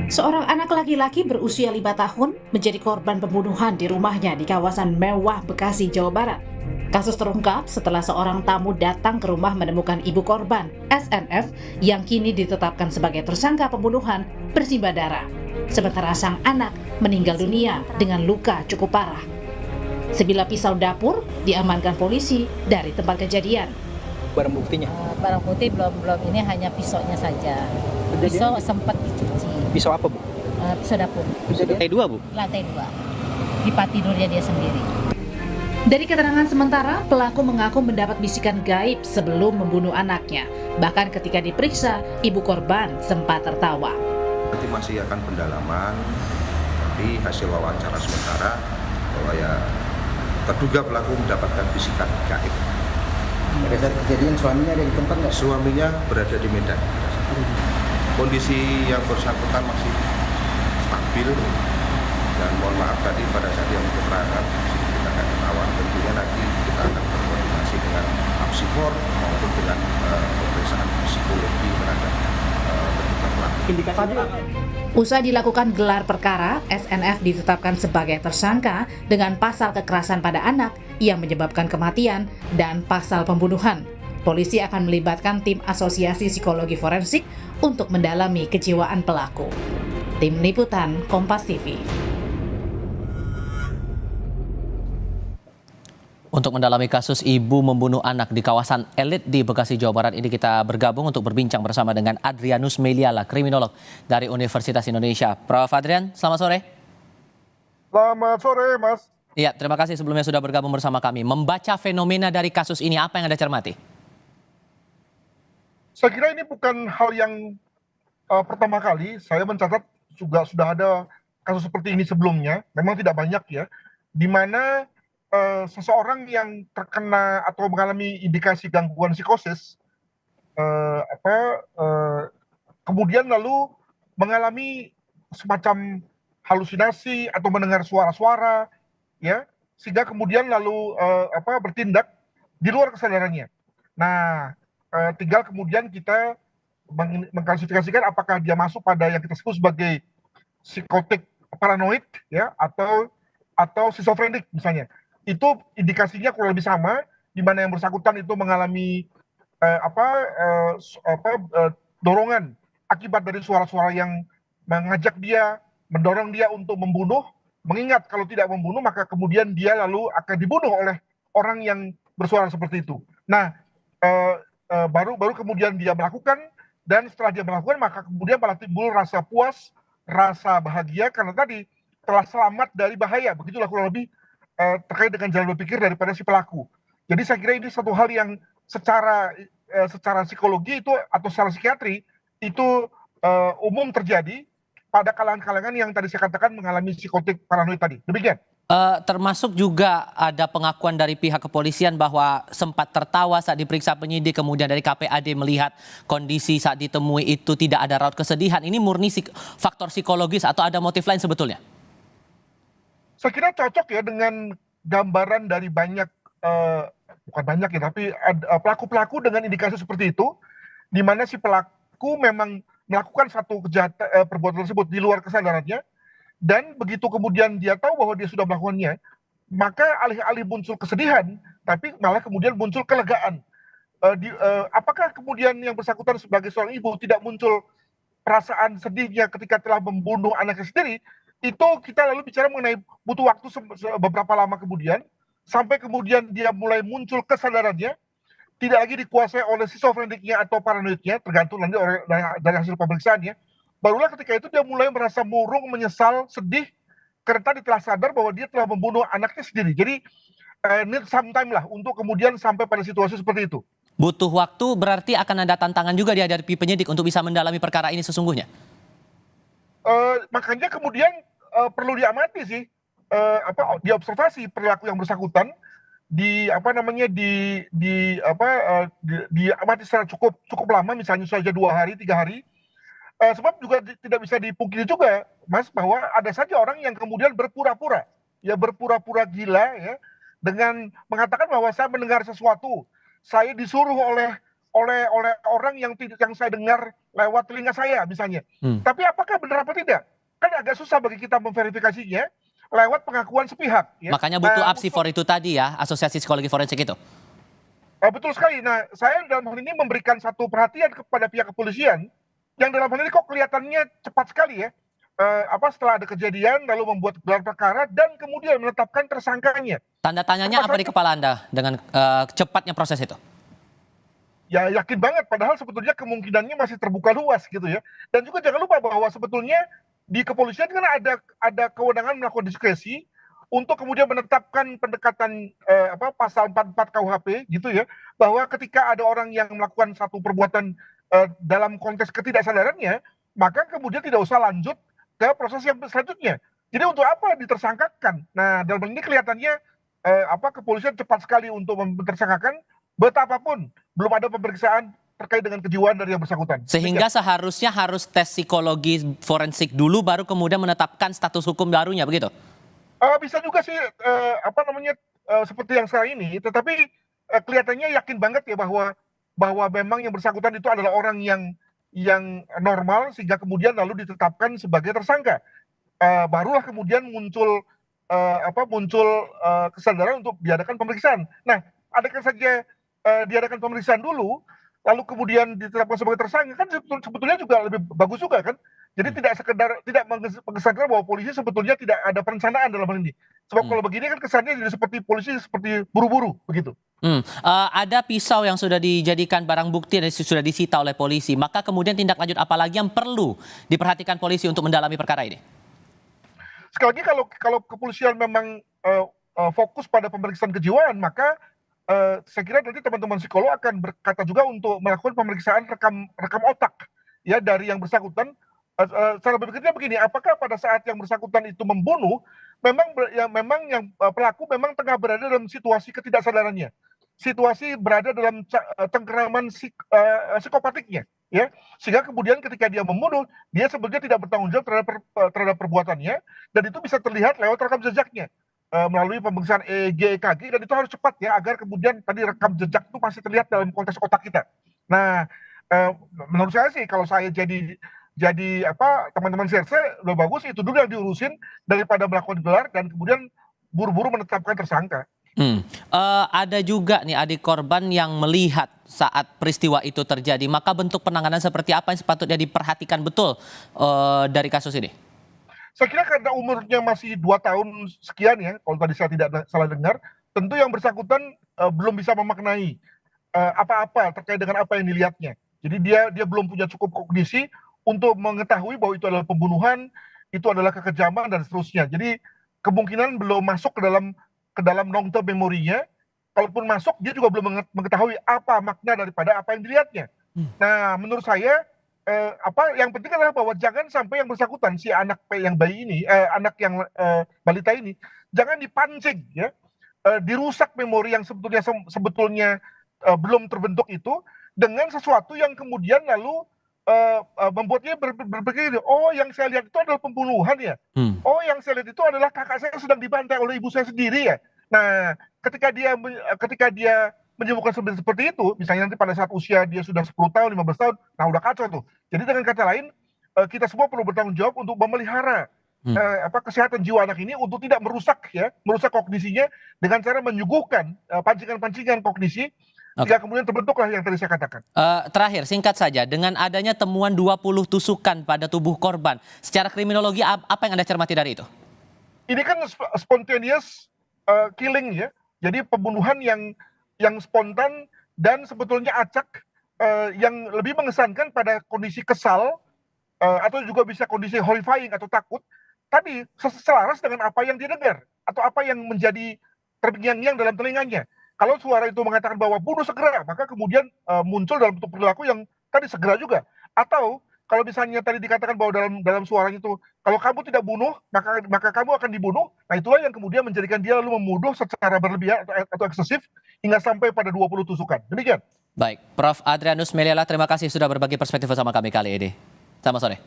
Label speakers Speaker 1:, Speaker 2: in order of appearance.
Speaker 1: Seorang anak laki-laki berusia 5 tahun menjadi korban pembunuhan di rumahnya di kawasan Mewah, Bekasi, Jawa Barat. Kasus terungkap setelah seorang tamu datang ke rumah menemukan ibu korban, SNF, yang kini ditetapkan sebagai tersangka pembunuhan bersimbah darah. Sementara sang anak meninggal dunia dengan luka cukup parah. Sebilah pisau dapur diamankan polisi dari tempat kejadian.
Speaker 2: Barang buktinya.
Speaker 3: Barang bukti belum ini hanya pisaunya saja. Pisau sempat dicuci.
Speaker 2: Pisau apa, Bu?
Speaker 3: Pisau dapur.
Speaker 2: Pisau lantai 2, Bu?
Speaker 3: Lantai 2. Di tempat tidurnya dia sendiri.
Speaker 1: Dari keterangan sementara, pelaku mengaku mendapat bisikan gaib sebelum membunuh anaknya. Bahkan ketika diperiksa, ibu korban sempat tertawa.
Speaker 4: Nanti masih akan pendalaman, tapi hasil wawancara sementara bahwa ya terduga pelaku mendapatkan bisikan gaib.
Speaker 2: Pada saat kejadian suaminya ada di tempat nggak?
Speaker 4: Suaminya berada di Medan. Kondisi yang bersangkutan masih stabil dan mohon maaf tadi pada saat yang keterangan kita akan ketahuan, tentunya nanti kita akan berkoordinasi dengan apsikor maupun dengan pemeriksaan psikologi terhadap terduga pelaku.
Speaker 1: Usai dilakukan gelar perkara, SNF ditetapkan sebagai tersangka dengan pasal kekerasan pada anak yang menyebabkan kematian dan pasal pembunuhan. Polisi akan melibatkan tim asosiasi psikologi forensik untuk mendalami kejiwaan pelaku. Tim Liputan Kompas TV.
Speaker 5: Untuk mendalami kasus ibu membunuh anak di kawasan elit di Bekasi, Jawa Barat ini, kita bergabung untuk berbincang bersama dengan Adrianus Meliala, kriminolog dari Universitas Indonesia. Prof. Adrian, selamat sore.
Speaker 6: Selamat sore, Mas.
Speaker 5: Iya, terima kasih sebelumnya sudah bergabung bersama kami. Membaca fenomena dari kasus ini, apa yang Anda cermati?
Speaker 6: Saya kira ini bukan hal yang pertama kali. Saya mencatat juga sudah ada kasus seperti ini sebelumnya. Memang tidak banyak ya, di mana seseorang yang terkena atau mengalami indikasi gangguan psikosis, kemudian lalu mengalami semacam halusinasi atau mendengar suara-suara, ya, sehingga kemudian lalu bertindak di luar kesadarannya. Nah, tinggal kemudian kita mengklasifikasikan apakah dia masuk pada yang kita sebut sebagai psikotik paranoid, ya, atau skizofrenik misalnya. Itu indikasinya kurang lebih sama, di mana yang bersangkutan itu mengalami dorongan akibat dari suara-suara yang mengajak dia, mendorong dia untuk membunuh, mengingat kalau tidak membunuh maka kemudian dia lalu akan dibunuh oleh orang yang bersuara seperti itu. Nah, baru kemudian dia melakukan, dan setelah dia melakukan maka kemudian malah timbul rasa puas, rasa bahagia karena tadi telah selamat dari bahaya. Begitulah kurang lebih terkait dengan jalan berpikir daripada si pelaku. Jadi saya kira ini satu hal yang secara psikologi itu atau secara psikiatri itu umum terjadi pada kalangan-kalangan yang tadi saya katakan mengalami psikotik paranoid tadi. Demikian.
Speaker 5: Termasuk juga ada pengakuan dari pihak kepolisian bahwa sempat tertawa saat diperiksa penyidik, kemudian dari KPAD melihat kondisi saat ditemui itu tidak ada raut kesedihan. Ini murni faktor psikologis atau ada motif lain sebetulnya?
Speaker 6: Saya kira cocok ya dengan gambaran dari banyak, bukan banyak ya, tapi pelaku-pelaku dengan indikasi seperti itu, di mana si pelaku memang melakukan satu kejahatan, perbuatan tersebut di luar kesadarannya, dan begitu kemudian dia tahu bahwa dia sudah melakukannya, maka alih-alih muncul kesedihan, tapi malah kemudian muncul kelegaan. Apakah kemudian yang bersangkutan sebagai seorang ibu tidak muncul perasaan sedihnya ketika telah membunuh anaknya sendiri? Itu kita lalu bicara mengenai butuh waktu beberapa lama kemudian, sampai kemudian dia mulai muncul kesadarannya, tidak lagi dikuasai oleh skizofreniknya atau paranoidnya, tergantung nanti dari hasil pemeriksaannya. Barulah ketika itu dia mulai merasa murung, menyesal, sedih, karena tadi telah sadar bahwa dia telah membunuh anaknya sendiri. Jadi need some time lah untuk kemudian sampai pada situasi seperti itu.
Speaker 5: Butuh waktu berarti akan ada tantangan juga dihadapi penyidik untuk bisa mendalami perkara ini sesungguhnya?
Speaker 6: Makanya kemudian perlu diamati sih, diobservasi perilaku yang bersangkutan, diamati secara cukup lama, misalnya saja 2 hari, 3 hari. Sebab juga tidak bisa dipungkiri juga, Mas, bahwa ada saja orang yang kemudian berpura-pura gila ya, dengan mengatakan bahwa saya mendengar sesuatu, saya disuruh oleh orang yang saya dengar lewat telinga saya misalnya. Tapi apakah benar apa tidak? Kan agak susah bagi kita memverifikasinya lewat pengakuan sepihak. Ya.
Speaker 5: Makanya butuh APSIFOR itu tadi ya, Asosiasi Psikologi Forensik itu.
Speaker 6: Betul sekali. Nah, saya dalam hal ini memberikan satu perhatian kepada pihak kepolisian yang dalam hal ini kok kelihatannya cepat sekali ya. Setelah ada kejadian lalu membuat gelar perkara dan kemudian menetapkan tersangkanya.
Speaker 5: Tanda tanyanya apa di kepala Anda dengan cepatnya proses itu?
Speaker 6: Ya yakin banget, padahal sebetulnya kemungkinannya masih terbuka luas gitu ya. Dan juga jangan lupa bahwa sebetulnya di kepolisian kan ada kewenangan melakukan diskresi untuk kemudian menetapkan pendekatan pasal 44 KUHP gitu ya, bahwa ketika ada orang yang melakukan satu perbuatan dalam konteks ketidaksadarannya, maka kemudian tidak usah lanjut ke proses yang selanjutnya. Jadi untuk apa ditersangkakan? Nah, dalam hal ini kelihatannya kepolisian cepat sekali untuk mentersangkakan, betapapun belum ada pemeriksaan terkait dengan kejiwaan dari yang bersangkutan.
Speaker 5: Sehingga seharusnya harus tes psikologi forensik dulu baru kemudian menetapkan status hukum barunya, begitu?
Speaker 6: Bisa juga sih seperti yang sekarang ini, tetapi kelihatannya yakin banget ya bahwa memang yang bersangkutan itu adalah orang yang normal sehingga kemudian lalu ditetapkan sebagai tersangka. Barulah kemudian muncul kesadaran untuk diadakan pemeriksaan. Nah, adakan saja diadakan pemeriksaan dulu, lalu kemudian ditetapkan sebagai tersangka, kan sebetulnya juga lebih bagus juga kan. Jadi tidak mengesankan bahwa polisi sebetulnya tidak ada perencanaan dalam hal ini. Sebab kalau begini kan kesannya jadi seperti polisi seperti buru-buru begitu.
Speaker 5: Ada pisau yang sudah dijadikan barang bukti dan sudah disita oleh polisi. Maka kemudian tindak lanjut apa lagi yang perlu diperhatikan polisi untuk mendalami perkara ini?
Speaker 6: Sekali lagi kalau kepolisian memang fokus pada pemeriksaan kejiwaan, maka saya kira nanti teman-teman psikolog akan berkata juga untuk melakukan pemeriksaan rekam otak ya dari yang bersangkutan. Cara berpikirnya begini, apakah pada saat yang bersangkutan itu membunuh, memang yang pelaku memang tengah berada dalam situasi ketidaksadarannya, situasi berada dalam cengkeraman psikopatiknya, ya, sehingga kemudian ketika dia membunuh, dia sebetulnya tidak bertanggung jawab terhadap perbuatannya, dan itu bisa terlihat lewat rekam jejaknya melalui pemeriksaan EEG, EKG, dan itu harus cepat ya agar kemudian tadi rekam jejak itu masih terlihat dalam konteks otak kita. Nah, menurut saya sih kalau saya jadi teman-teman serse lebih bagus itu dulu yang diurusin daripada melakukan gelar dan kemudian buru-buru menetapkan tersangka.
Speaker 5: Ada juga nih adik korban yang melihat saat peristiwa itu terjadi, maka bentuk penanganan seperti apa yang sepatutnya diperhatikan betul dari kasus ini?
Speaker 6: Saya kira karena umurnya masih 2 tahun sekian ya, kalau tadi saya tidak salah dengar, tentu yang bersangkutan belum bisa memaknai apa-apa terkait dengan apa yang dilihatnya. Jadi dia belum punya cukup kognisi untuk mengetahui bahwa itu adalah pembunuhan, itu adalah kekejaman dan seterusnya. Jadi kemungkinan belum masuk ke dalam long term memorinya. Kalaupun masuk, dia juga belum mengetahui apa makna daripada apa yang dilihatnya. Nah, menurut saya yang penting adalah bahwa jangan sampai yang bersangkutan si anak yang bayi ini, anak yang balita ini, jangan dipancing ya, dirusak memori yang sebetulnya belum terbentuk itu dengan sesuatu yang kemudian lalu membuatnya berpikir, oh yang saya lihat itu adalah pembunuhan ya, oh yang saya lihat itu adalah kakak saya sedang dibantai oleh ibu saya sendiri ya. Nah, ketika dia menyebutkan seperti itu, misalnya nanti pada saat usia dia sudah 10 tahun, 15 tahun, nah udah kacau tuh. Jadi dengan kata lain, kita semua perlu bertanggung jawab untuk memelihara kesehatan jiwa anak ini untuk tidak merusak kognisinya dengan cara menyuguhkan pancingan-pancingan kognisi. Sehingga kemudian terbentuklah yang tadi saya katakan.
Speaker 5: Terakhir, singkat saja, dengan adanya temuan 20 tusukan pada tubuh korban, secara kriminologi apa yang Anda cermati dari itu?
Speaker 6: Ini kan spontaneous killing ya, jadi pembunuhan yang spontan dan sebetulnya acak, yang lebih mengesankan pada kondisi kesal atau juga bisa kondisi horrifying atau takut. Tadi selaras dengan apa yang dia dengar atau apa yang menjadi terngiang-ngiang dalam telinganya. Kalau suara itu mengatakan bahwa bunuh segera, maka kemudian muncul dalam bentuk perilaku yang tadi segera juga. Atau kalau misalnya tadi dikatakan bahwa dalam suaranya itu, kalau kamu tidak bunuh, maka kamu akan dibunuh. Nah itulah yang kemudian menjadikan dia lalu membunuh secara berlebihan atau eksesif hingga sampai pada 20 tusukan. Demikian.
Speaker 5: Baik, Prof. Adrianus Meliala, terima kasih sudah berbagi perspektif bersama kami kali ini. Selamat sore.